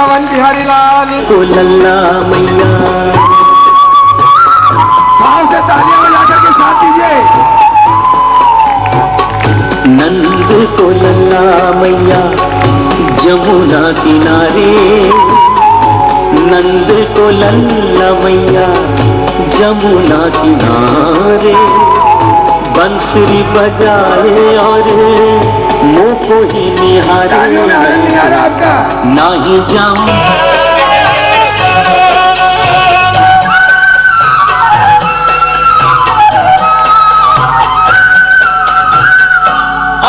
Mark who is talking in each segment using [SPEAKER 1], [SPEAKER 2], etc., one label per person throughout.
[SPEAKER 1] बिहारी लाल
[SPEAKER 2] को लल्ला मैया।
[SPEAKER 1] भाव से तालियां बजा करके साथ दीजिए।
[SPEAKER 2] नंद को लल्ला मैया जमुना किनारे, नंद को लल्ला मैया जमुना किनारे, बंसुरी बजाए और मुँह को ही निहारे,
[SPEAKER 1] आपका
[SPEAKER 2] ना ही जाऊं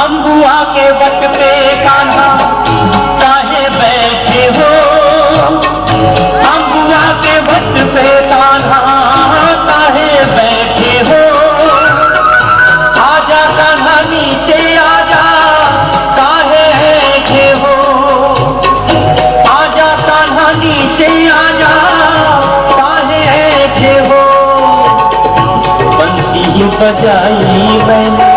[SPEAKER 2] अम्बुआ के वट पे कान्हा काहे बैठे हो, अम्बुआ के वट पे कान्हा काहे बैठे हो, आजा कान्हा नीचे आजा काहे बैठे हो, आजा कान्हा नीचे आजा काहे बैठे हो, बंसी बजाई मैंने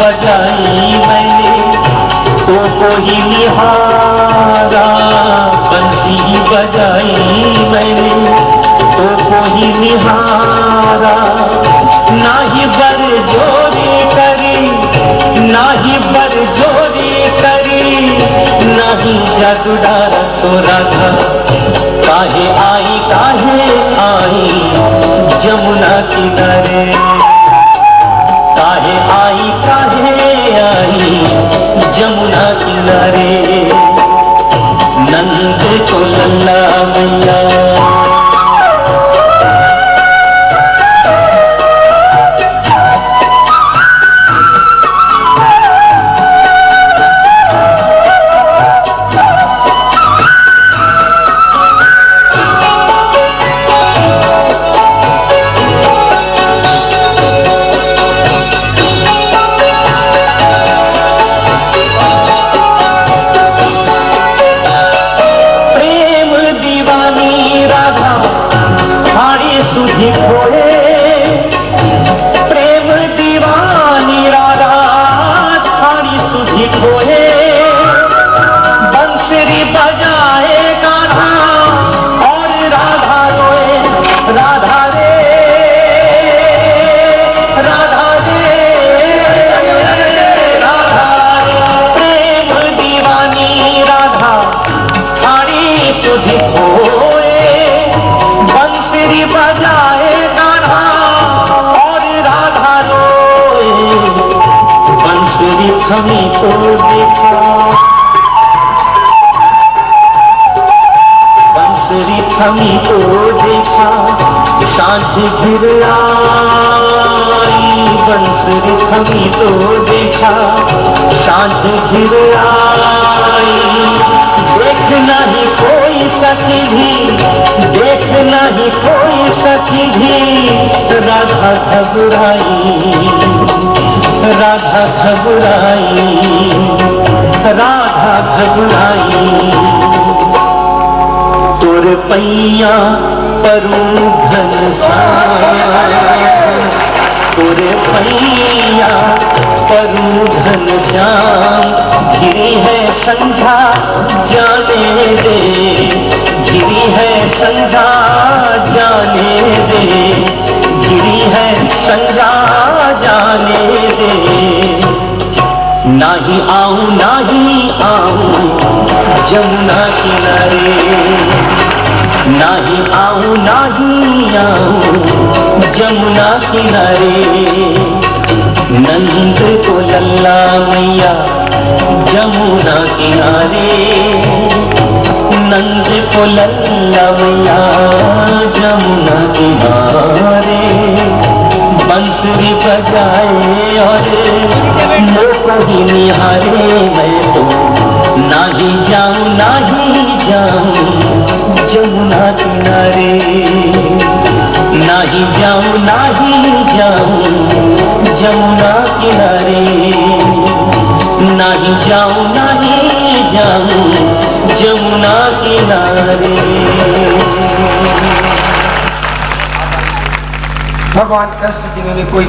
[SPEAKER 2] बजाई मैंने तो कोई निहारा, बंसी बजाई मैंने तो कोई निहारा, ना ही बर जोरी करी, ना ही बर जोरी करी, ना ही जादू डारा तो राधा काहे आई जमुना किनारे, काहे आई जमुना किनारे, नंद को लल्ला मैया। प्रेम दीवानी राधा थारी सुधी खोए, बंसुरी बजाए कान्हा और राधा रोए, राधा रे राधा रे राधा रे, प्रेम दीवानी राधा थारी सुधी खोए, बंसुरी बजाए थमी तो देखा, बंसुरी थमी तो देखा, सांझ घिर आई, बंसुरी थमी तो देखा, सांझ घिर आई, देखना ही कोई सखी भी, देखना ही कोई सखी भी, राधा घबराई, राधा घबराई, राधा घबराई, तोर पैया परू घनश्याम, तोर पैया परू घनश्याम, घिरी है संध्या जाने दे, घिरी है संध्या जाने दे, घिरी है संध्या जाने दे, नाही आऊं जमुना किनारे, नाही आऊं जमुना किनारे, नंद को लल्ला मैया जमुना किनारे, नंद को लल्ला मैया जमुना किनारे, बंसुरी बजाए और मुँह को ही निहारे, मैं तो नहीं जाऊं जमुना किनारे, नहीं जाऊं जमुना किनारे, नहीं जाऊं जमुना किनारे।
[SPEAKER 1] भगवान कृष्ण जी ने कोई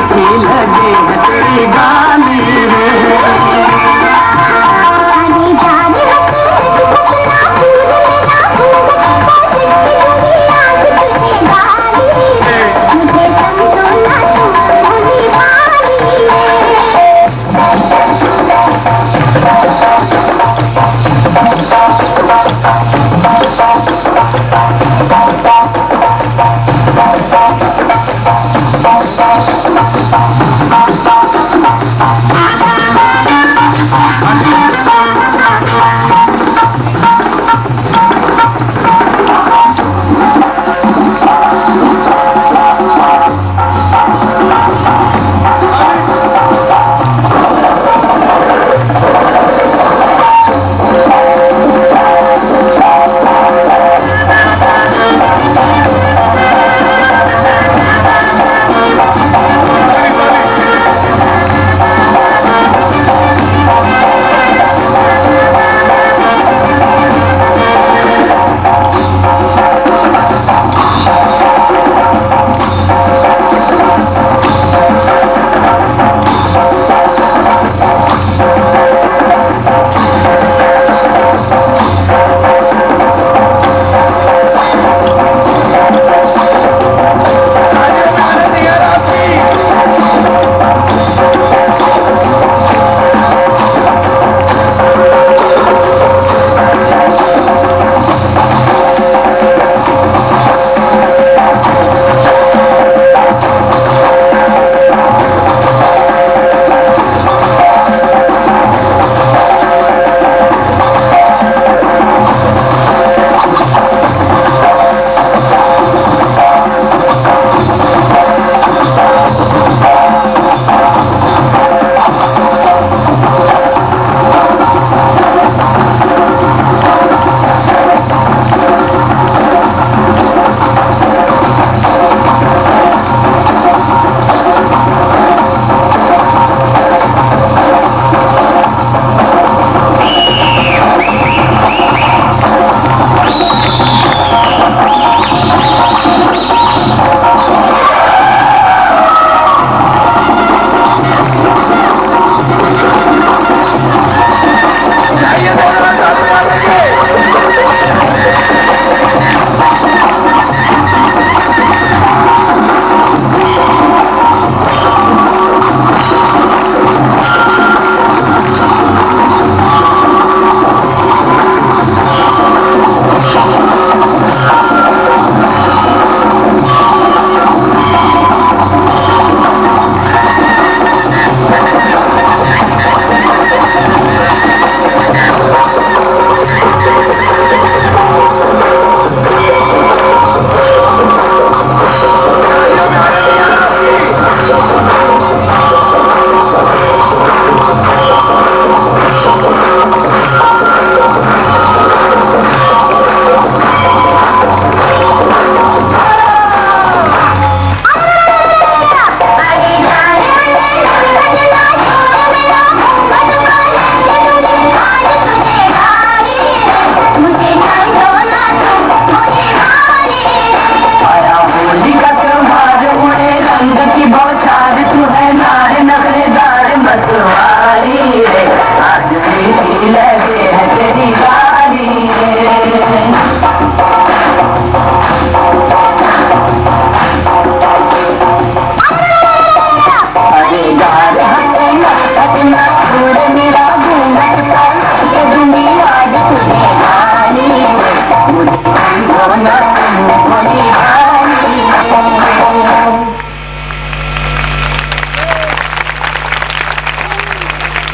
[SPEAKER 2] मीठी लगे है तेरी गाली रे।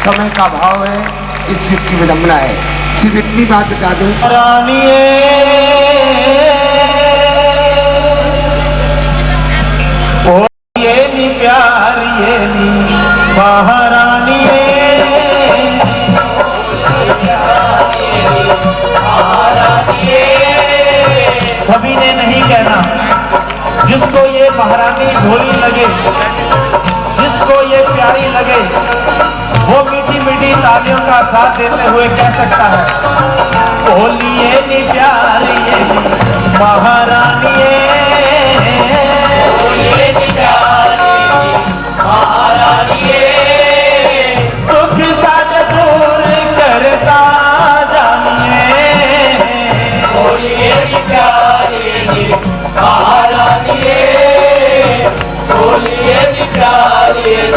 [SPEAKER 1] समय का भाव है, इस शिव की विडंबना है। सिर्फ इतनी बात बता दूं,
[SPEAKER 2] ये नी प्यार ये नी महारानी सभी ने नहीं कहना, जिसको ये महारानी भोली लगे, जिसको ये प्यारी लगे, वो मीठी मीठी तालियों का साथ देते हुए कह सकता है, भोली ये नी प्यार ये नी महारानी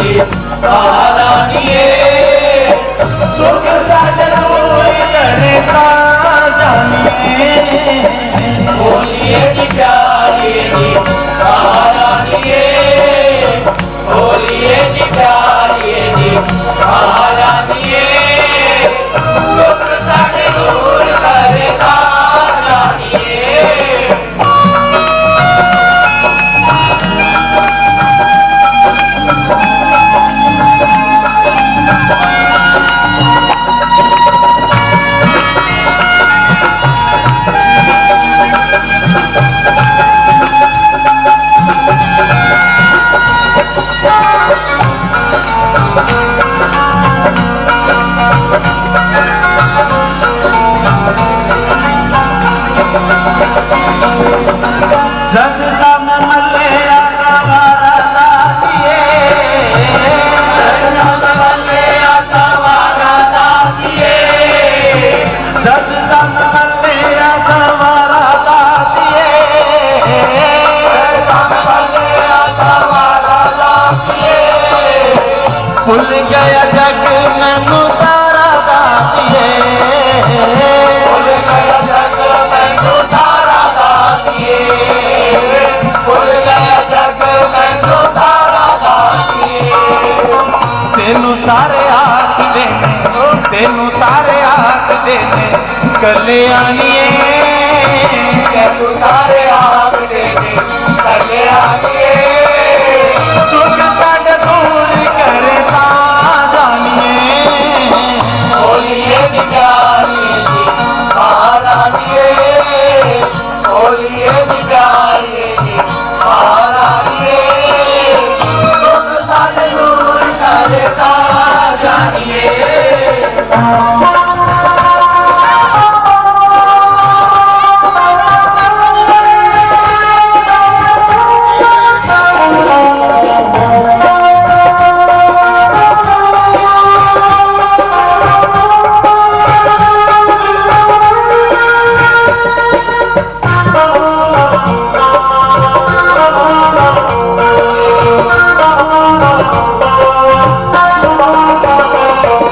[SPEAKER 3] जी महारानिए
[SPEAKER 2] दुख साडे दूर करे ता जानिए
[SPEAKER 3] बोलिए जी प्यारी जी महारानिए बोलिए जी प्यारी जी महारानिए दुख साडे दूर करे ता जानिए
[SPEAKER 2] जगदा में मल्ले आवारा दातिए
[SPEAKER 3] जगदा में मल्ले आवारा दातिए
[SPEAKER 2] जगदा में मल्ले आवारा दातिए
[SPEAKER 3] जगदा में मल्ले आवारा दातिए
[SPEAKER 2] भुल गया जग मैनू सारा दातिए
[SPEAKER 3] भुल गया जग मैनू सारा दातिए भुल गया जग मैनू सारा दातिए
[SPEAKER 2] तेनू सारे आखदे ने तेनू सारे आखदे ने कल्याणिए
[SPEAKER 3] तेनू सारे आखदे ने कल्याणिए
[SPEAKER 2] दुख साडे दूर करे ता जानिए
[SPEAKER 3] बोलिए जी प्यारी जी महारानिए बोलिए जी प्यारी जी महारानिए दुख साडे दूर करे ता जानिए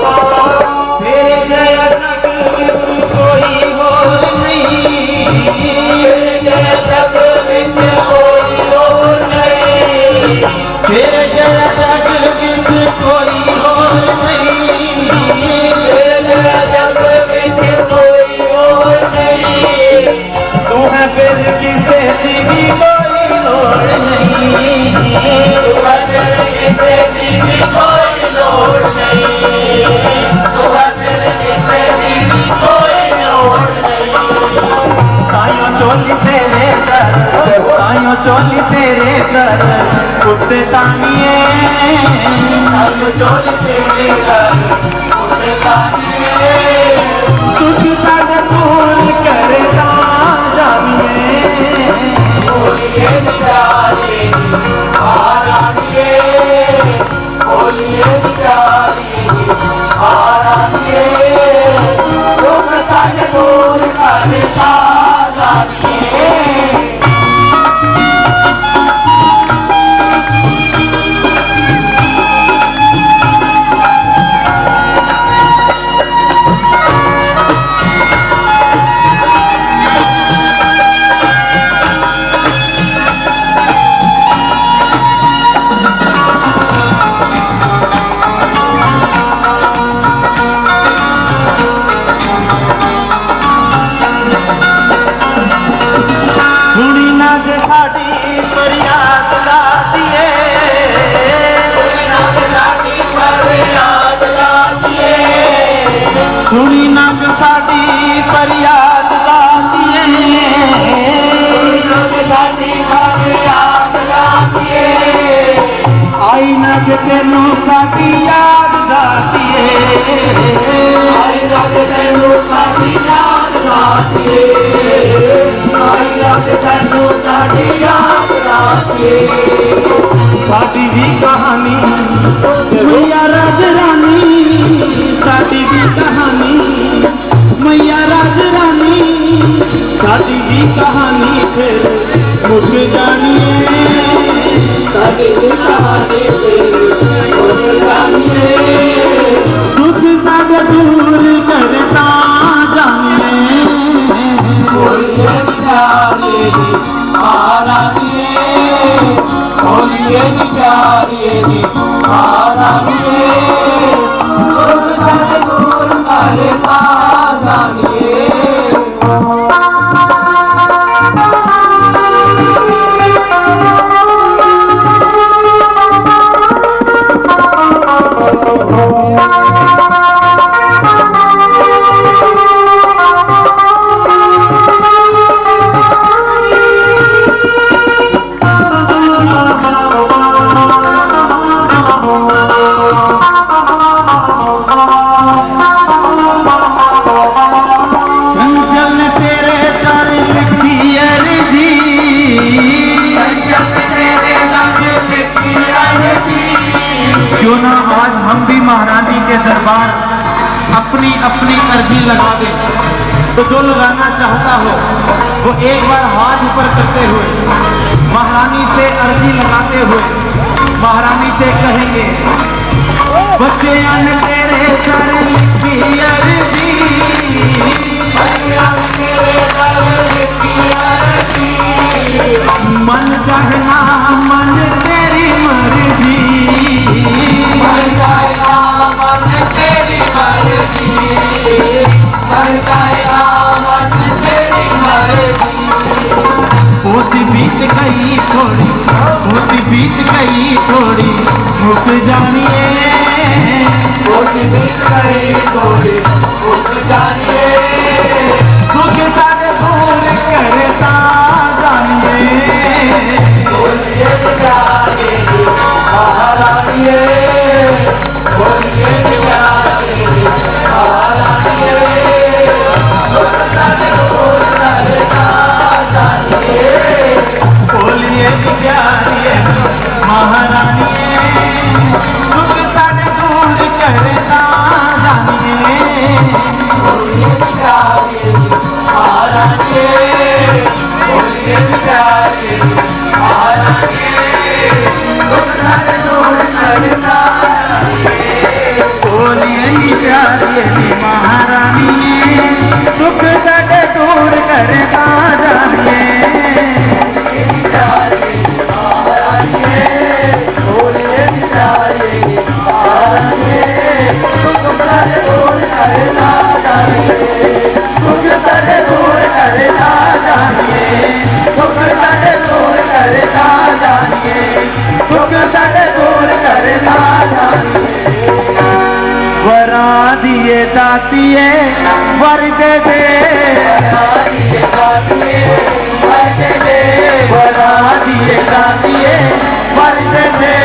[SPEAKER 2] तेरे जया जग विच कोई होर नहीं
[SPEAKER 3] जय जग विच कोई और नहीं
[SPEAKER 2] तेरे जया जग विच कोई होर नहीं
[SPEAKER 3] जय जग विच कोई और नहीं
[SPEAKER 2] तू है फिर किसे दी भी कोई लोड़ नहीं
[SPEAKER 3] फिर किसे की भी कोई लोड़ नहीं फिर किसे की भी कोई लोड़ नहीं
[SPEAKER 2] ताइयों चोली तेरे घर ताइयों चोली तेरे घर कुत्ते तानिए
[SPEAKER 3] हम चोली तेरे घर उठे तानिए
[SPEAKER 2] दुख साडे दूर करे ता जानिए
[SPEAKER 3] बोलिए जी प्यारी जी महारानिए बोलिए जी प्यारी जी महारानिए दुख साडे दूर करे ता जानिए
[SPEAKER 2] सुनी ना जे साडी फरियाद लातीए सुनी ना जे साडी फरियाद लातीए आई ना जे तेनू साडी याद गातीए साडी भी कहानी मैया राज रानी साडी भी कहानी मैया राज रानी साडी भी कहानी फिर मुझ जानिए
[SPEAKER 3] साडी भी कहानी फिर
[SPEAKER 2] क्यों ना आज हम भी महारानी के दरबार अपनी अपनी अर्जी लगा दें। तो जो लगाना चाहता हो वो एक बार हाथ ऊपर करते हुए महारानी से अर्जी लगाते हुए महारानी से कहेंगे, बच्चे आन तेरे कर की अर्जी, मन चाहे ना मन तेरी मर्जी,
[SPEAKER 3] मन चाहे ना मन तेरी मर्जी, मन चाहे ना मन तेरी मर्जी।
[SPEAKER 2] होती बीत गई थोड़ी, होती बीत गई थोड़ी, मुक जानिए,
[SPEAKER 3] होती बीत गई थोड़ी, मुक जानिए,
[SPEAKER 2] दुख सारे दूर करता जानिए,
[SPEAKER 3] बोलिए जानिए महारानी, बोलिए जानिए महारानी, दुख सारे दूर करता जानिए,
[SPEAKER 2] बोलिए प्यारिए महारानी, दुख सारे दूर करता जानिए,
[SPEAKER 3] बोलिए जानिए महारानी, बोलिए जानिए महारानी, दुख सारे दूर करता जानिए,
[SPEAKER 2] बोलिए प्यारिए महारानी, दुख सारे दूर करता जानिए, वरा दिए दातिए वर दे दे, वरा दिए दातिए वर दे दे,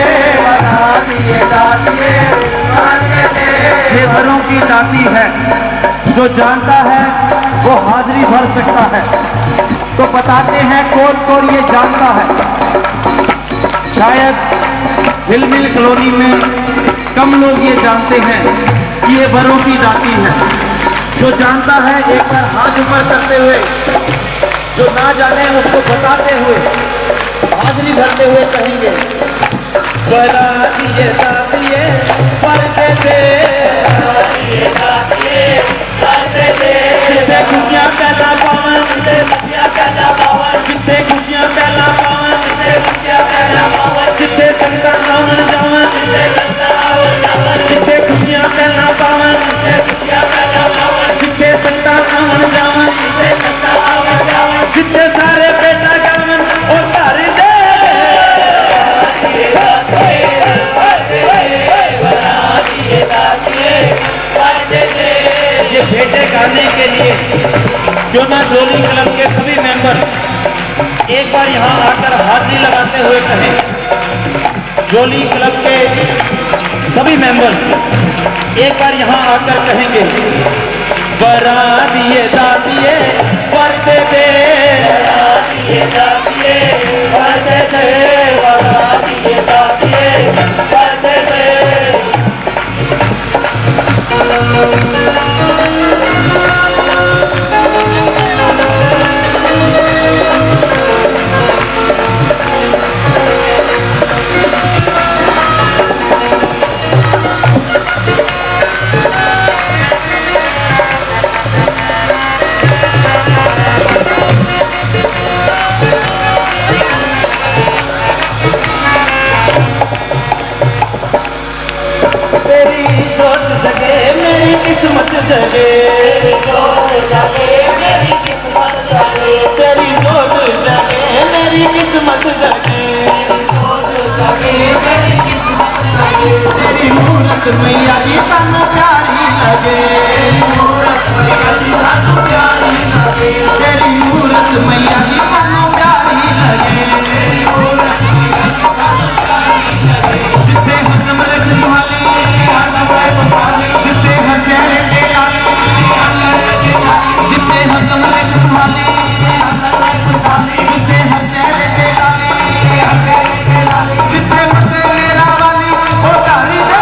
[SPEAKER 2] ये वरों की दाती है, जो जानता है वो हाजिरी भर सकता है। तो बताते हैं कौन ये जानता है। शायद हिलमिल कॉलोनी में कम लोग ये जानते हैं कि ये वरों की दाती है। जो जानता है एक बार हाथ ऊपर करते हुए, जो ना जाने उसको बताते हुए हाजिरी भरते हुए कहेंगे, वरा दिए दातिए वर दे दे, जिथे खुशियां पहला पावन, जिथे खुशियां पहला पावन, जिथे संगतां आवन जावन, जिथे खुशियां पहला पावन, जिथे संगतां आवन जावन, जिथे सारे बेटा गावन ओ घर दे, ये बेटे गाने के लिए क्यों ना जोली क्लब के सभी मेंबर एक बार यहाँ आकर हाजिरी लगाते हुए कहें। जोली क्लब के सभी मेंबर्स एक बार यहाँ आकर कहेंगे, वरा दिए दातिए वर दे दे,
[SPEAKER 3] वरा दिए दातिए वर दे दे, वरा दिए दातिए वर दे दे।
[SPEAKER 2] किस्मत जगे, तेरी जोत जगे मेरी किस्मत जगे, तेरी जोत जगे मेरी किस्मत जगे, तेरी मूरत मैया जी सानू प्यारी लगे, तेरी मूरत मैया जी सानू प्यारी लगे, जिथे हसम खुशहाली, जिथे हर चेहरे ते लाली, जिथे हसम खुशहाली, जिथे हर चेहरे ते लाली, जिथे मसे मेरा वाली ओ तारी दे,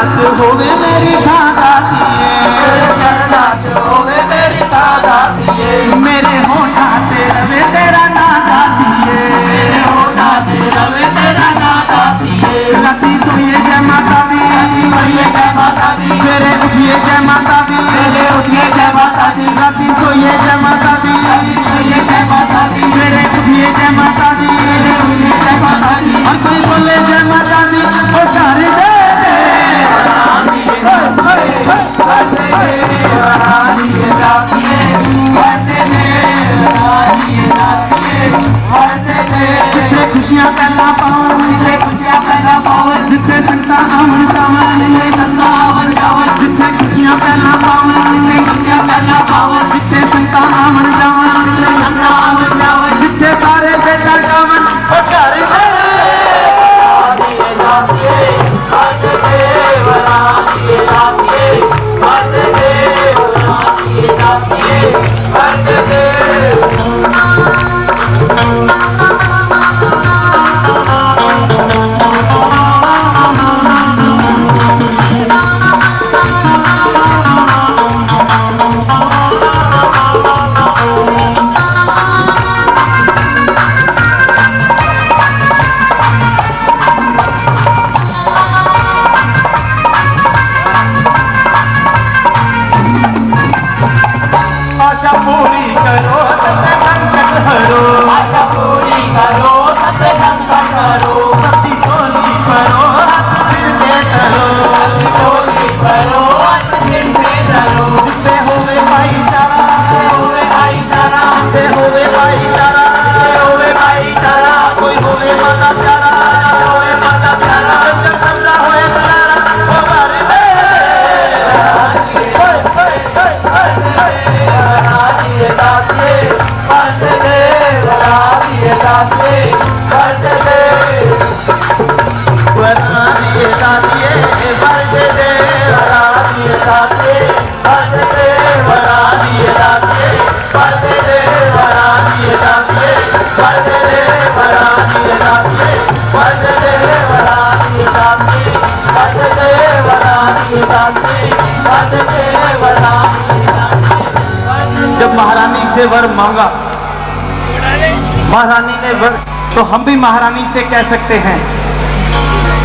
[SPEAKER 2] नाच होवे मेरी धागा दिए,
[SPEAKER 3] चरना च होवे मेरी दादा दिए,
[SPEAKER 2] मेरे होठा ते रवे तेरा नागा दिए,
[SPEAKER 3] मेरे होठा ते रवे तेरा नादा दिए,
[SPEAKER 2] राती सोइए जय माता दी,
[SPEAKER 3] सोइए जय माता दी,
[SPEAKER 2] सवेरे उठिए जय माता दी,
[SPEAKER 3] सवेरे उठिए जय माता दी,
[SPEAKER 2] राती सोइए जय माता दी,
[SPEAKER 3] सोइए जय माता दी,
[SPEAKER 2] सवेरे उठिए जय माता दी,
[SPEAKER 3] सवेरे उठिए जय माता दी,
[SPEAKER 2] और कोई बोले जय माता दी वो कर दे जिथे खुशियां पहला पावन, जिथे संता आवन जावन, जिथे खुशियां पहला पावन, जिथे संता आवन जावन, जिथे सारे बेटा गावन वो कर दे आशा पूरी करो सत्य संकट हरो, सत्य झोली भरो हाथ सिर दे करो, जिथे होवे भाईचारा, जिथे होवे भाईचारा, कोई होवे माता प्यारा, जब सबला होए सनारा वो कर दे वरना दिए दादिए भर दे दे, वरना दिए दादिए भर दे दे, वरना दिए दादिए भर दे दे, वरना दिए दादिए भर दे दे, वरना दिए दादिए भर दे दे, वरना दिए दादिए भर दे दे, वरना दिए दादिए भर दे दे, वरना दिए दादिए। जब महारानी से वर मांगा, महारानी ने वर, तो हम भी महारानी से कह सकते हैं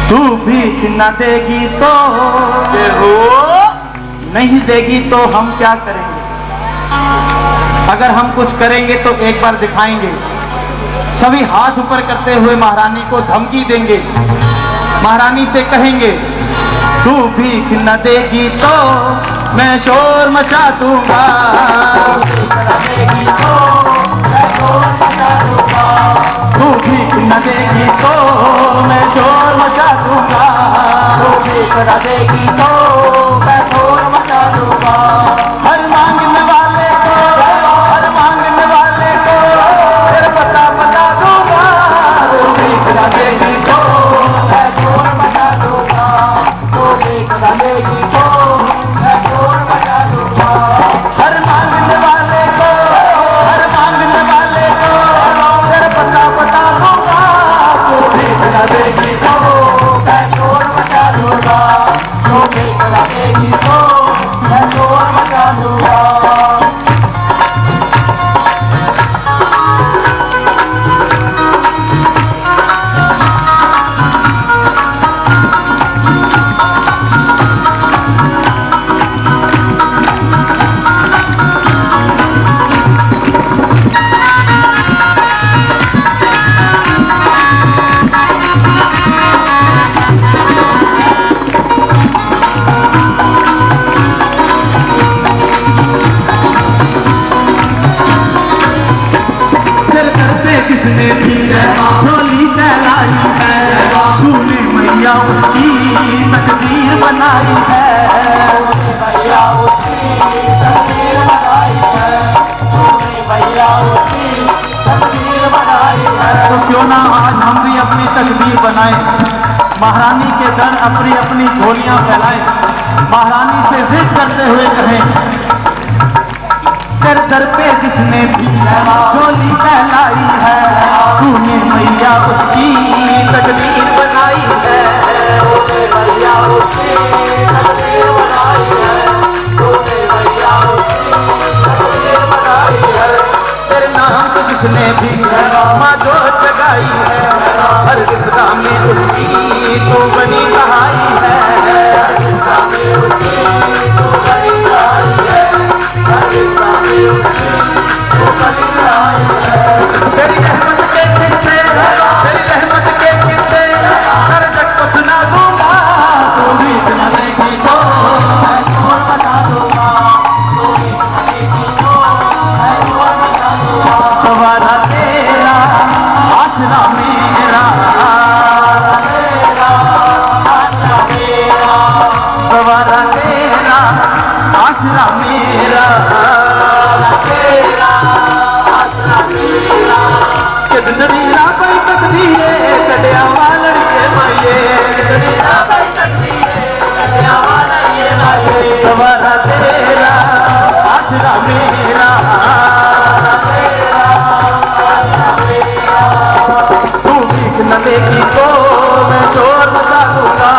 [SPEAKER 2] तू भीख न देगी तो नहीं देगी तो हम क्या करेंगे, अगर हम कुछ करेंगे तो एक बार दिखाएंगे। सभी हाथ ऊपर करते हुए महारानी को धमकी देंगे, महारानी से कहेंगे तू भीख न देगी तो मैं शोर मचा दूंगा, तू भीख न देगी तो मैं शोर मचा दूंगा, हर मांगने वाले को, हर मांगने वाले को फिर बता दूंगा, तू भीख न देगी तो हर मांगने वाले को, हर मांगने वाले को फिर बता दूंगा, तू भीख न देगी तो किसने दी झोली फैलाई है, तूने मैया उसकी तकदीर बनाई है, तो क्यों ना आज हम भी अपनी तकदीर बनाए, महारानी के दर अपनी अपनी झोलियां फैलाएं, महारानी से जिद करते हुए कहें तेरे दर पे जिसने भी झोली फैलाई है, तूने मैया उसकी तकदीर बनाई है, तेरी रहमत के किस्से, तेरी रहमत के किस्से हर जग को सुना दूंगा। तू भी सुनाएगी तो मैं और बता दूंगा। सवारा तेरा आसरा मेरा, सवारा तेरा आसरा मेरा, कितनी कोई तकदीरे चढ़िया वालड़िए माये, सवारा तेरा आसरा मेरा, तू भीख न देगी तो मैं शोर मचा दूंगा।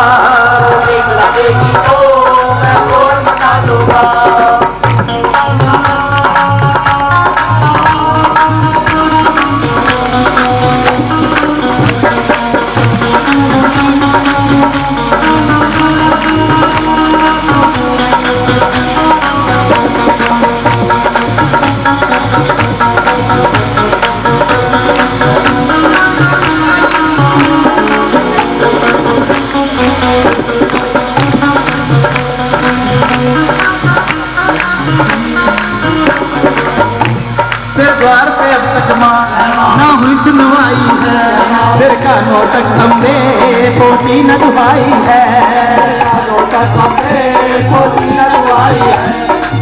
[SPEAKER 2] तेरे द्वार पे अब तक माँ ना हुई सुनवाई है, तेरे कानों तक हमने पहुंची न दुहाई है, कानों तक हमने पहुंची न दुहाई है,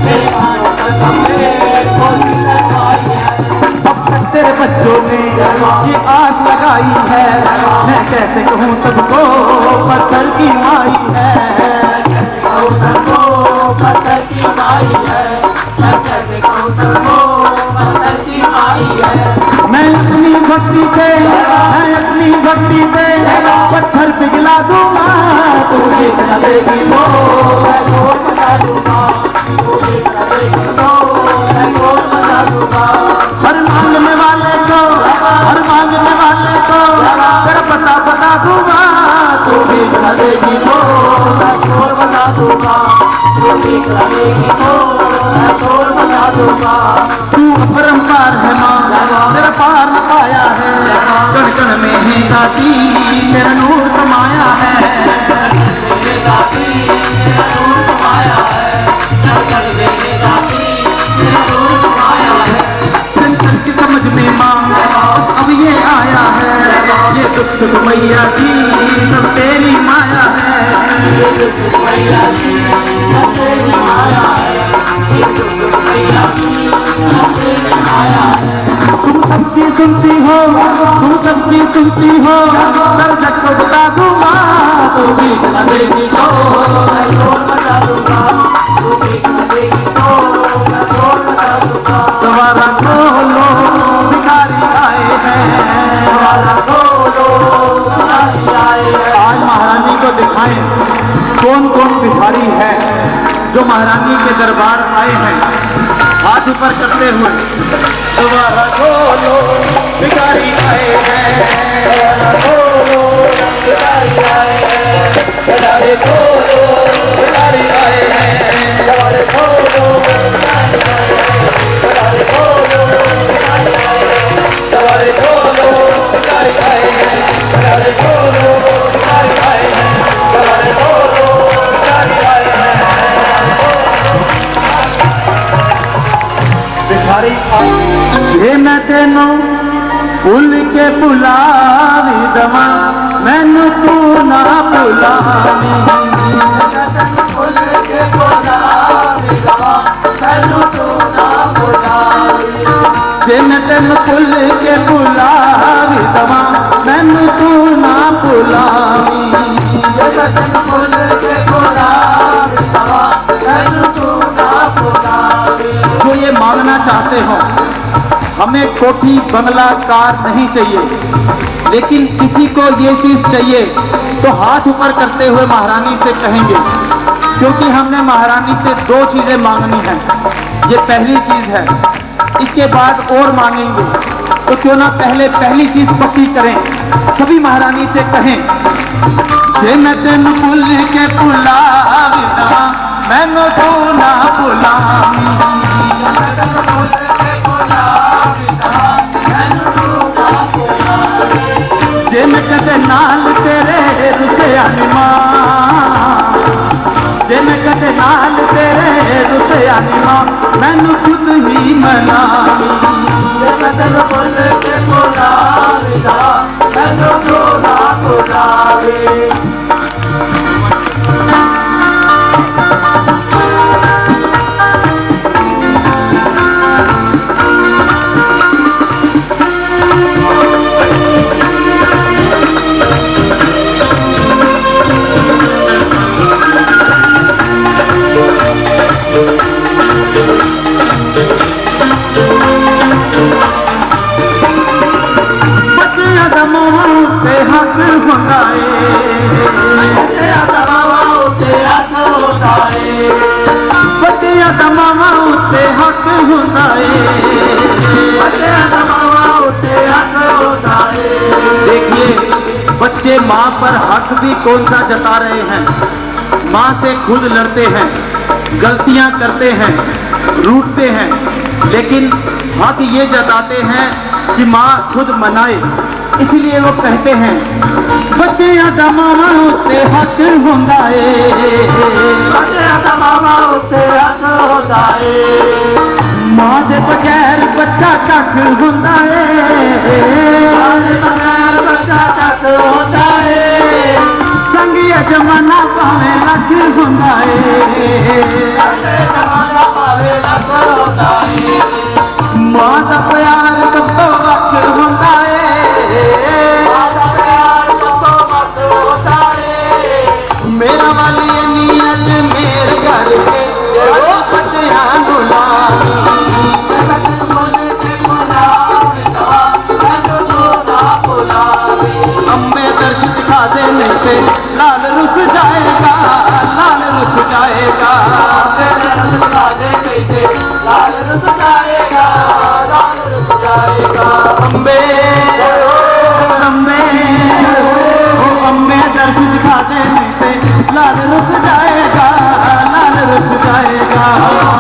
[SPEAKER 2] तेरे कानों तक हमने पहुंची न दुहाई है। अब तक तेरे बच्चों ने ये आस लगाई है, मैं कैसे कहूँ सबको पत्थर की माई है, सबको पत्थर की माई है, मैं कैसे कहूँ सबको मैं अपनी भक्ति से, मैं अपनी भक्ति से पत्थर पिघला दूंगा। तू पिघला देगी तो मैं शोर मचा दूंगा, तू पिघला देगी तो मैं शोर मचा दूंगा। हर मांगने वाले को, हर मांगने वाले को तेरा पता बता दूंगा। तू पिघला देगी तो मैं शोर मचा दूंगा, तू पिघला देगी तो मैं शोर मचा दूंगा। तू अपरंपार है माँ, तेरा पार न पाया है, कण कण में है गाती तेरा नूर समाया है, चल चल की समझ में माँ अब ये आया है, ये दुख सुख मैया की सब तेरी माया है, ये दुख सुख मैया की सब तेरी माया है, ये दुख सुख मैया की सब तेरी माया है। तुम सबकी सुनती हो, तुम सबकी सुनती हो, सर जग को बता दूंगा। तू भी न देगी तो मैं शोर मचा दूंगा, तू भी न देगी तो मैं शोर मचा दूंगा। सवारा खोलो भिखारी आए हैं, सवारा खोलो भिखारी आए हैं। आज महारानी को दिखाएं कौन कौन भिखारी है जो महारानी के दरबार आए हैं, हाथ ऊपर करते हुए। सवारा खोलो भिखारी आए हैं, सवारा खोलो भिखारी आए हैं, सवारे खोलो भिखारी आए हैं, सवारे खोलो भिखारी आए हैं, सवारे खोलो भिखारी आए हैं, सवारे खोलो भिखारी आए हैं, सवारे खोलो भिखारी आए हैं, सवारे खोलो भिखारी आए हैं। भिखारी जे मैं तेनों भूल के बुलावी दवा, मैनू तू ना बुलावी, भूल के बुलावी दवा, मैनू तू ना बुलावी, जे मैं तेनों भूल के बुलावी दवा, मैनू तू ना बुलावी, जे मैं तेनों भूल के बुलावी दवा, मैनू तू ना बुलावी। जो ये मांगना चाहते हो, हमें कोठी बंगला कार नहीं चाहिए, लेकिन किसी को ये चीज चाहिए तो हाथ ऊपर करते हुए महारानी से कहेंगे, क्योंकि हमने महारानी से दो चीजें मांगनी है। ये पहली चीज है, इसके बाद और मांगेंगे, तो क्यों ना पहले पहली चीज पक्की करें। सभी महारानी से कहें, जे मैं तेन भूल के बुलावी दवा, मैनू तू ना बुलावी,
[SPEAKER 4] रुसिया नी मां जिन कदे नाल तेरे रुसिया नी मां मैनू खुद ही मनावी
[SPEAKER 3] मैं तेरे बोल के बुलावेगा मैनू रोना बुलावे
[SPEAKER 4] हक होता है बच्चियां दा मावा उत्ते हक होता है देखिए बच्चे माँ पर हक भी कौन सा जता रहे हैं माँ से खुद लड़ते हैं गलतियां करते हैं रूठते हैं लेकिन हक ये जताते हैं कि माँ खुद मनाए इसलिए वो कहते हैं बच्चियां दा मावा उत्ते हक होंदा है मां दे बगैर बच्चा कख होंदा है संगिया जमाना भावे लख होंदा है मां दा प्यार सब तो वख होंदा मेरा वाली नीयत मेरे घर के बच्चियां अम्मे दर्श दिखा देने से लाल रुस जाएगा लाल रुस जाएगा अम्बे अम्बे ओ अम्मे दर्श दिखा देने से लाल रुस जाएगा लाल रुस जाएगा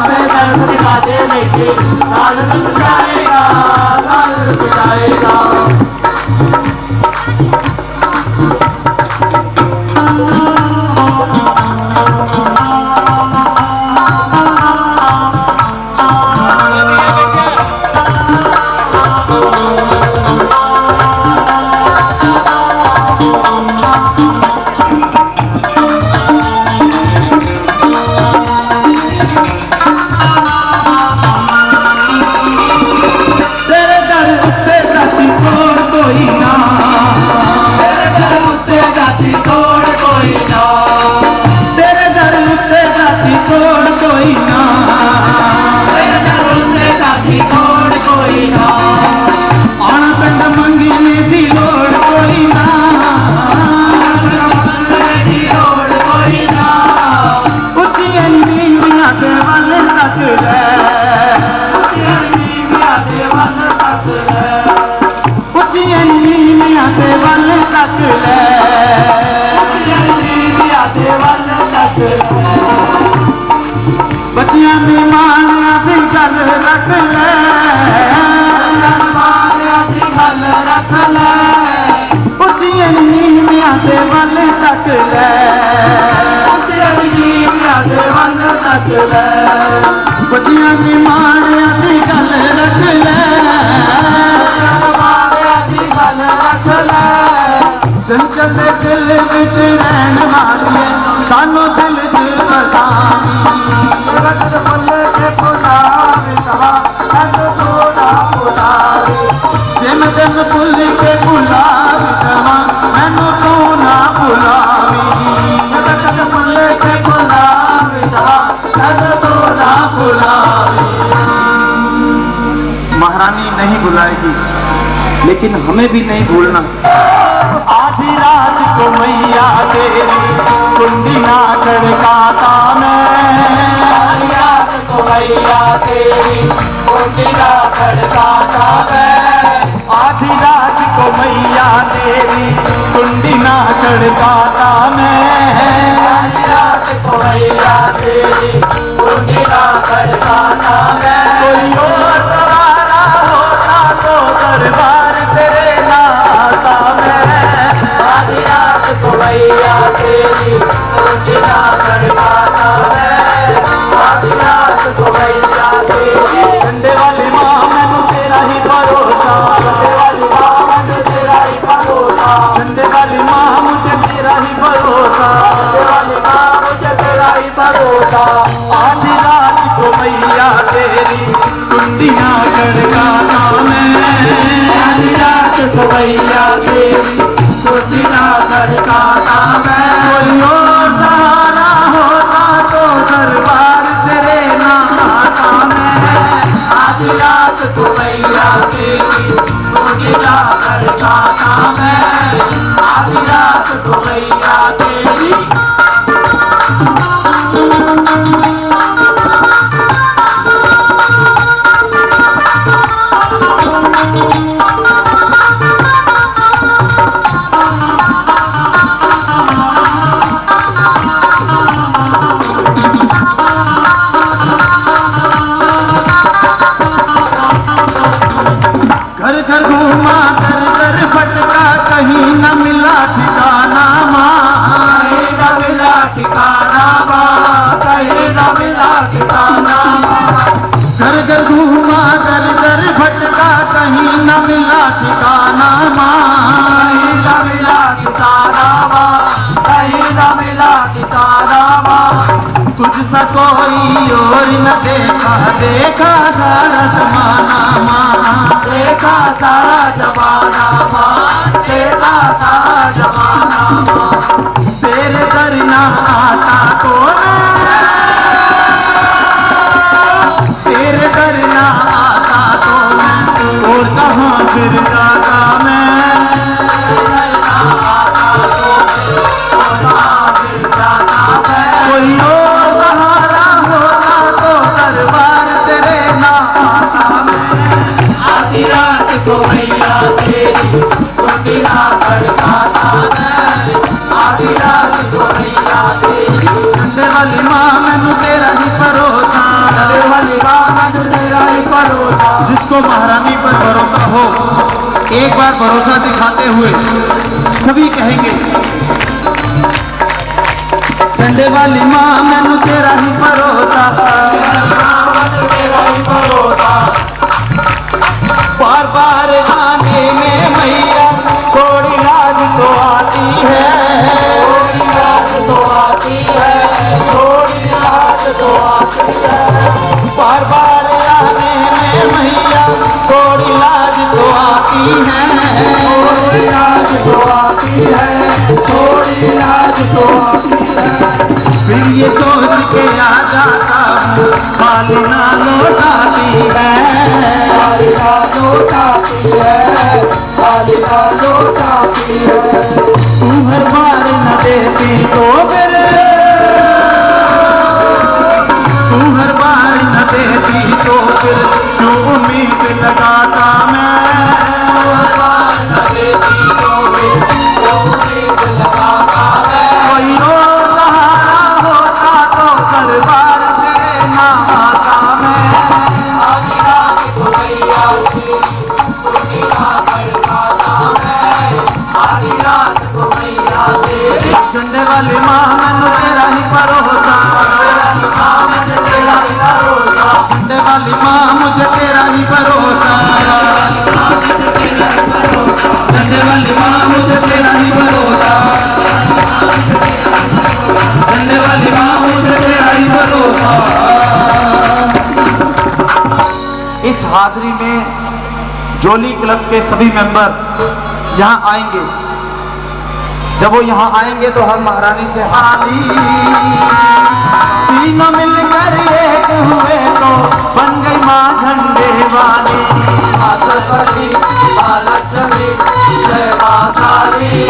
[SPEAKER 3] दर्द दिखा देने के लाल रुस जाएगा लाल रुस जाएगा
[SPEAKER 4] बच्चियां मेहमान आदि गल रख ले बच्चियां नीमिया दे वल तक ले बच्चियां मेहमान आदि गल रख ले चंचल दे दिल विच रहन वाली सानू दिल च बसावी जिन दिन भुल के भुलावी जवा मैनू तू ना भुलावी महारानी नहीं बुलाएगी लेकिन हमें भी नहीं भूलना आधी रात को मैया तेरी कुंडी ना खड़काता मैं
[SPEAKER 3] रात को मैया तेरी कुंडी ना खड़काता मैं
[SPEAKER 4] आधी रात को मैया तेरी कुंडी ना खड़काता मैं
[SPEAKER 3] रात को मैया तेरी कुंडी ना खड़काता मैं
[SPEAKER 4] कोई और सवारा होता तो दरबार तेरे ना आता मैं
[SPEAKER 3] आधी रात को मैया तेरी मुझे ना खड़काता है, आधी रात को मैया तेरी।
[SPEAKER 4] झंडे वाली माँ मैनू तेरा ही भरोसा,
[SPEAKER 3] झंडे वाली माँ मुझे तेरा ही भरोसा,
[SPEAKER 4] झंडे वाली माँ मुझे तेरा ही भरोसा।
[SPEAKER 3] झंडे वाली माँ मुझे तेरा ही भरोसा।
[SPEAKER 4] आधी रात को मैया तेरी कुंडियाँ खड़काता मैं,
[SPEAKER 3] आधी रात को मैया तेरी मुझे ना खड़काता मैं।
[SPEAKER 4] कोई और सहारा होता तो दरबार तेरे ना आता मैं।
[SPEAKER 3] आधी रात को मैया तेरी मुझे ना खड़काता मैं, आधी रात को मैया तेरी।
[SPEAKER 4] घर घर घूमा दर दर भटका कहीं न मिला ठिकाना माँ,
[SPEAKER 3] कहीं न मिला ठिकाना माँ, कहीं न मिला ठिकाना माँ।
[SPEAKER 4] घर घर घूमा दर दर भटका कहीं न मिला ठिकाना माँ।
[SPEAKER 3] कहीं न मिला ठिकाना माँ, कहीं न मिला ठिकाना माँ।
[SPEAKER 4] तुझसा कोई और न देखा, देखा सारा जमाना माँ।
[SPEAKER 3] देखा सारा जमाना माँ, देखा सारा जमाना माँ।
[SPEAKER 4] तेरे दर ना आता तो तेरे दर ना आता तो मैं और कहाँ फिर जाता मैं। कोई और सहारा होता तो दरबार तेरे ना आता मैं।
[SPEAKER 3] आधी रात को मैया तेरी कुंडिया खड़काता मैं, आधी रात को मैया तेरी।
[SPEAKER 4] झंडे वाली माँ मैनू तेरा ही भरोसा,
[SPEAKER 3] झंडे वाली माँ मुझे तेरा ही भरोसा।
[SPEAKER 4] जिसको महारानी पर भरोसा हो एक बार भरोसा दिखाते हुए सभी कहेंगे, झंडे वाली माँ मैनू तेरा ही भरोसा।
[SPEAKER 3] तेरा ही भरोसा।
[SPEAKER 4] बार बार आने में मैया थोड़ी लाज तो आती है,
[SPEAKER 3] थोड़ी रात तो आती है, थोड़ी रात तो आती है।
[SPEAKER 4] बार बार आने में मैया थोड़ी लाज तो आती है।
[SPEAKER 3] थोड़ी रात तो आती है, थोड़ी रात तो आती है।
[SPEAKER 4] फिर ये सोच के आ जाता हूँ खाली ना लौटाती है।
[SPEAKER 3] खाली ना लौटाती है, खाली ना लौटाती है।
[SPEAKER 4] तू हर बार न देती तो फिर, तू हर बार न देती तो फिर क्यों उम्मीद लगाता मैं। कोई और सहारा होता तो दरबार तेरे ना आता मैं।
[SPEAKER 3] आधी रात को मैया तेरी कुंडिया खड़काता मैं, आधी रात को मैया तेरी।
[SPEAKER 4] झंडे वाली माँ मैनू तेरा ही भरोसा,
[SPEAKER 3] मुझे तेरा ही भरोसा।
[SPEAKER 4] झंडे वाली माँ मुझे तेरा ही भरोसा। झंडे वाली माँ मुझे तेरा ही भरोसा, झंडे वाली माँ मुझे तेरा ही भरोसा। इस हाजिरी में जोली क्लब के सभी मेंबर यहाँ आएंगे। जब वो यहाँ आएंगे तो हम महारानी से हाथी तीनों मिलकर एक हुए तो बन गई माँ झंडे वाली।
[SPEAKER 3] माँ सरस्वती, माँ लक्ष्मी, जय माँ काली।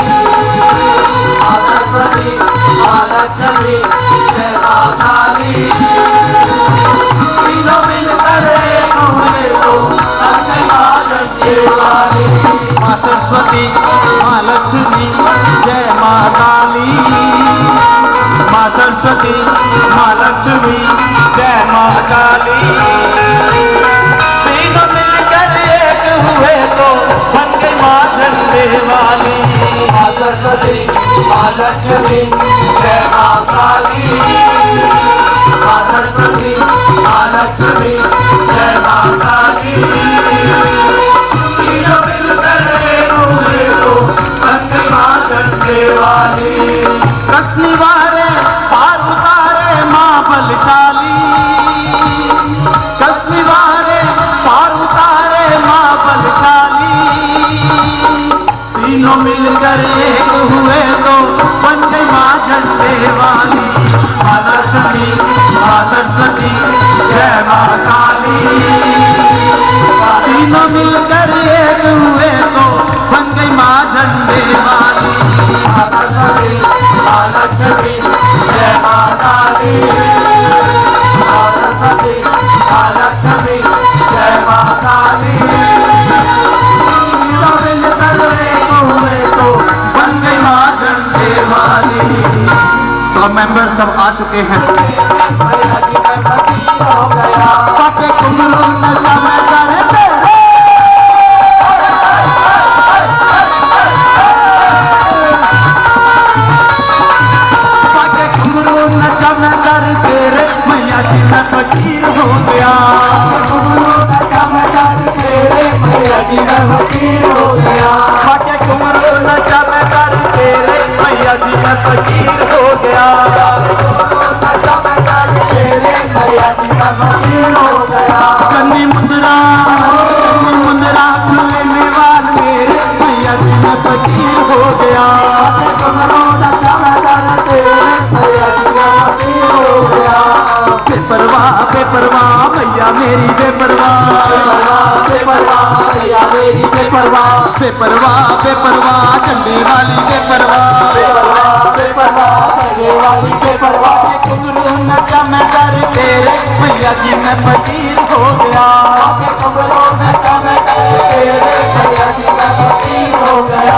[SPEAKER 3] माँ सरस्वती, माँ लक्ष्मी, जय माँ काली। तीनों मिलकर एक हुए तो बन गई माँ झंडे वाली।
[SPEAKER 4] माँ सरस्वती, माँ लक्ष्मी, जय माँ काली। माँ सरस्वती, माँ लक्ष्मी, जय माँ काली। तीनों मिलकर एक हुए तो बन गई माँ झंडे वाली।
[SPEAKER 3] माँ सरस्वती माँ लक्ष्मी जय माँ काली माँ सरस्वती माँ लक्ष्मी जय माँ काली तीनों मिलकर एक हुए तो बन गई माँ डंडे वाली
[SPEAKER 4] कसनी वारे पार उतारे माँ बलशाली कसनी वारे पार उतारे माँ बलशाली तीनों मिलकर एक हुए तो बन गई माँ झंडे वाली माँ लक्ष्मी माँ सरस्वती जय माँ काली तीनों मिलकर एक हुए तो बन गई माँ झंडे वाली
[SPEAKER 3] माँ सरस्वती माँ लक्ष्मी जय माँ काली माँ सरस्वती माँ लक्ष्मी जय माँ काली तीनों मिलकर एक हुए तो
[SPEAKER 4] बन गई माँ झंडे वाली। तो अब मेंबर सब आ चुके हैं।
[SPEAKER 3] मैया जी का फकीर हो गया
[SPEAKER 4] पाके कुमरू नचा मैं करे तेरे पाके कुमरू नचा मैं करे तेरे मैया जी का फकीर हो गया
[SPEAKER 3] मैया जी का फकीर हो गया
[SPEAKER 4] पाके कुमरू नचा मैं करे तेरे मैया जी का फकीर हो गया
[SPEAKER 3] मैया जी का फकीर हो गया
[SPEAKER 4] कन्नी मुंदरा खुले वाल मेरे मैया जी का फकीर हो गया बेपरवाह मैया मेरी बेपरवाह बेपरवाह झंडे वाली बेपरवाह कुमरू नचा मैं कर तेरे मैया जी मैं फकीर हो गया
[SPEAKER 3] हो गया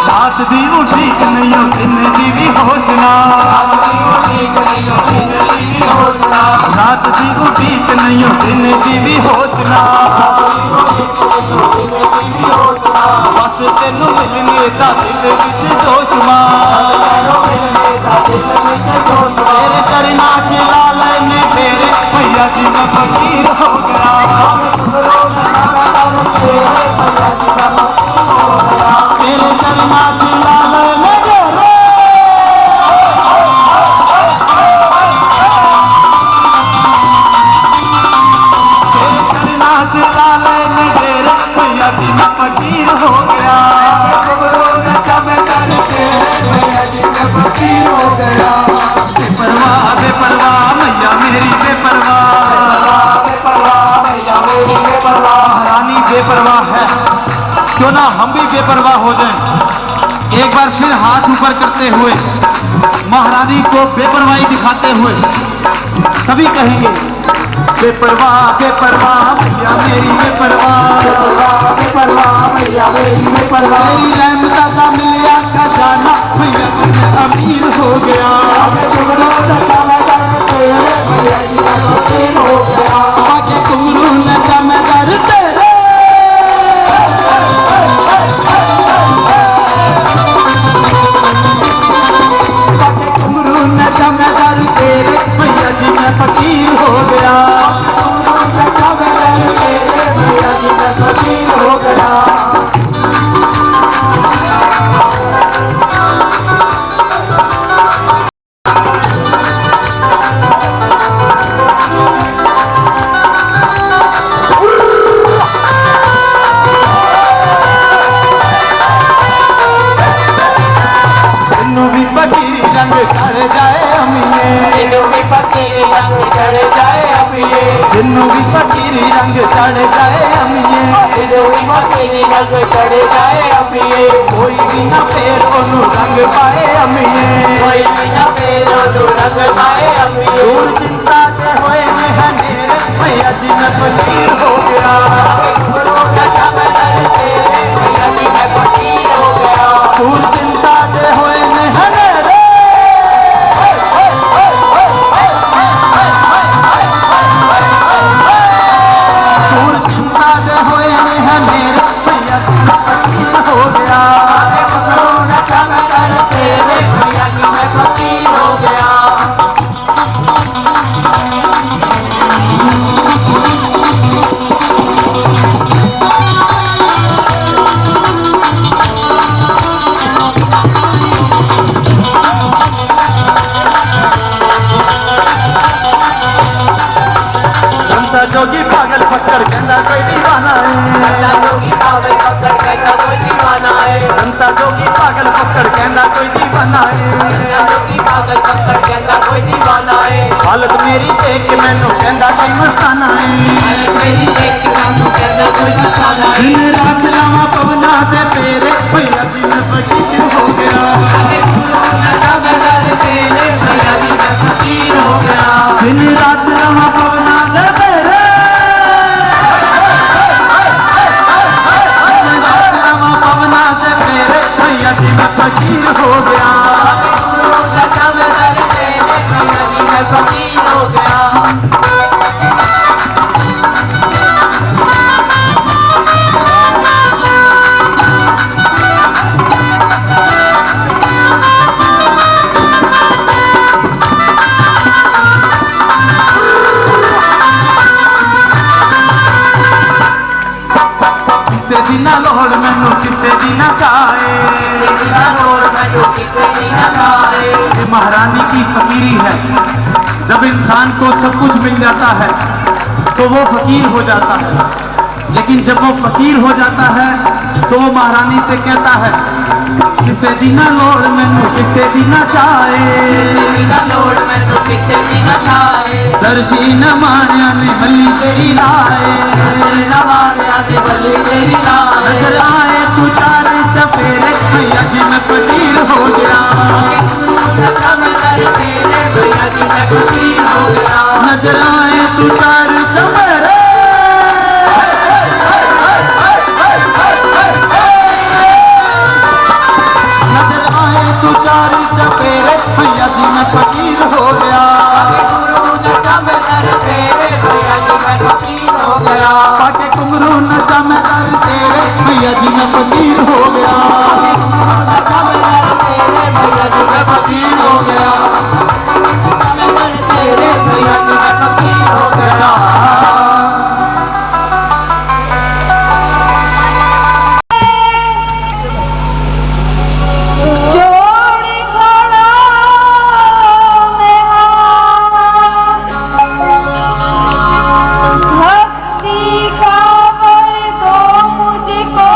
[SPEAKER 4] रात दी उठी नहीं दिन दी भी होशना रात दी उठी नहीं दिन दी भी होशना बस तेनू मिलने दा दिल विच जोश तेरे करना चला लेने तेरे भैया जी मैं फकीर हो गया तेरे करना चला लेने तेरे करना चला लेने तेरे भैया जी मैं फकीर हो गया बेपरवाह मैया मेरी बेपरवाह रानी बेपरवाह है क्यों ना हम भी बेपरवाह हो जाएं। एक बार फिर हाथ ऊपर करते हुए महारानी को बेपरवाही दिखाते हुए सभी कहेंगे बेपरवाह मैया मेरी बेपरवाह मेरी रहमता का मिलिया खजाना भैया मैं अमीर हो गया बाकी कुमरू नचा मैं कर तेरे बाकी कुमरू नचा मैं कर तेरे भैया जी मैं फकीर हो गया
[SPEAKER 3] हो गया
[SPEAKER 4] तेनू भी फकीरी रंग चढ़ जाए अम्मीए,
[SPEAKER 3] फकीरी रंग चढ़ जाए अम्मीए,
[SPEAKER 4] कोई भी ना फेर ओनू रंग पाए अम्मीए,
[SPEAKER 3] कोई भी ना फेर ओनू रंग पाए अम्मीए।
[SPEAKER 4] दूर चिंता के होए में हनेरे भैया जी मैं फकीर हो गया,
[SPEAKER 3] गुरु नशा में तेरे भैया जी मैं फकीर हो गया।
[SPEAKER 4] दूर चिंता के होए में हनेरे, दूर चिंता के होए में हनेरे भैया जी मैं फकीर हो गया,
[SPEAKER 3] गुरु नशा में तेरे भैया जी मैं फकीर हो गया।
[SPEAKER 4] संता जोगी पागल फक्कड़ कहता कोई दीवाना है,
[SPEAKER 3] जोगी पागल पकड़ कहता कोई दीवाना है,
[SPEAKER 4] संता जोगी पागल फक्कड़ कहता कोई दीवाना है,
[SPEAKER 3] जोगी पागल पकड़ कहता कोई दीवाना है।
[SPEAKER 4] हालत मेरी देख के मैनू कहता कोई मस्ताना है,
[SPEAKER 3] मेरी देख के मैनू कहता कोई मस्ताना है।
[SPEAKER 4] दिन रात लावा पवना दे फेरे भैया जी मैं फकीर हो गया,
[SPEAKER 3] गुरु नशा में तेरे भैया जी मैं फकीर हो गया।
[SPEAKER 4] दिन रात लावा पवना दे फेरे, दिन रात लावा पवना दे फेरे भैया जी मैं फकीर हो गया,
[SPEAKER 3] गुरु नशा में तेरे भैया जी मैं फकीर हो गया।
[SPEAKER 4] किसे दी ना लोड़ मैनू किसे दी ना चाहे, ये महारानी की फकीरी है, जब इंसान को सब कुछ मिल जाता है तो वो फकीर हो जाता है, लेकिन जब वो फकीर हो जाता है तो वो महारानी से कहता है किसे दी ना लोड़ मैनू किसे दी ना चाहे, दर्शी न मानिया ने बल्ली तेरी लाए, नजर आए तू चार चफेरे भैया जी मैं फकीर हो गया, नजर आए तू चार चफेरे, नजर आए तू चार चफेरे भैया जी मैं फकीर हो गया, पाके कुमरू नचा मैं कर तेरे भैया जी मैं फकीर हो गया,
[SPEAKER 3] भैया जी मैं फकीर हो गया। तेरे भैया जी मैं फकीर हो गया।
[SPEAKER 5] जोड़ खड़ा मैं भक्ति का वर दो मुझको,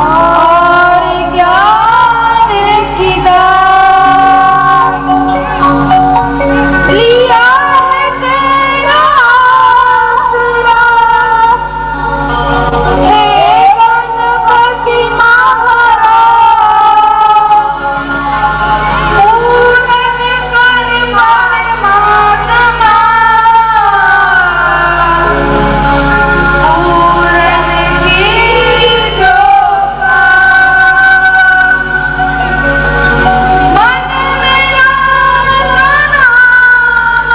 [SPEAKER 5] और ज्ञान की दात लिया है तेरा आसरा, हे गणपति महाराज, पूरन कर मन मातना, पूरन की जो मन में राम का नाम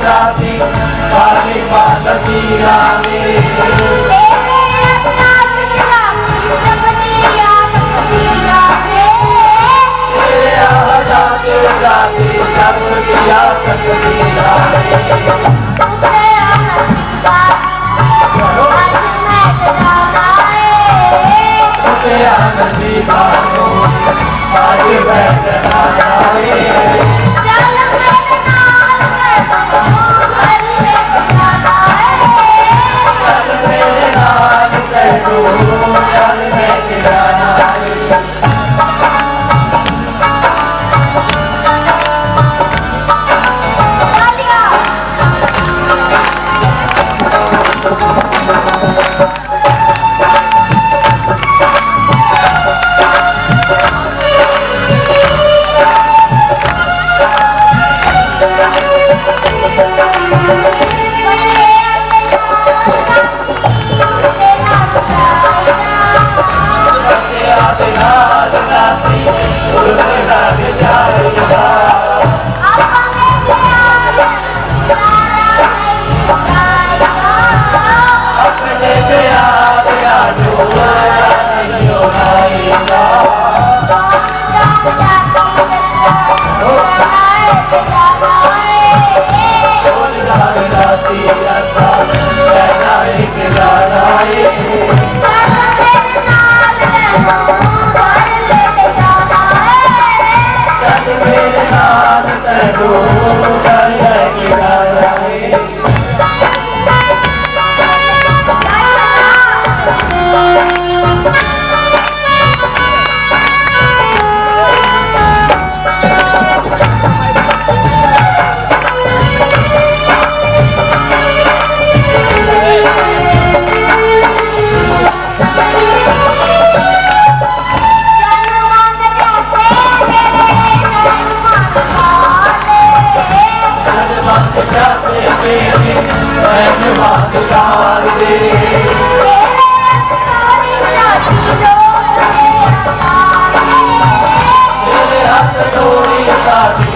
[SPEAKER 3] जाती काली पालती रानी जाते जाते सब दिया तकदीरा नसीबा आज बैठना जाए चल मेरे नाल बैठो चल मेरे नाल साथी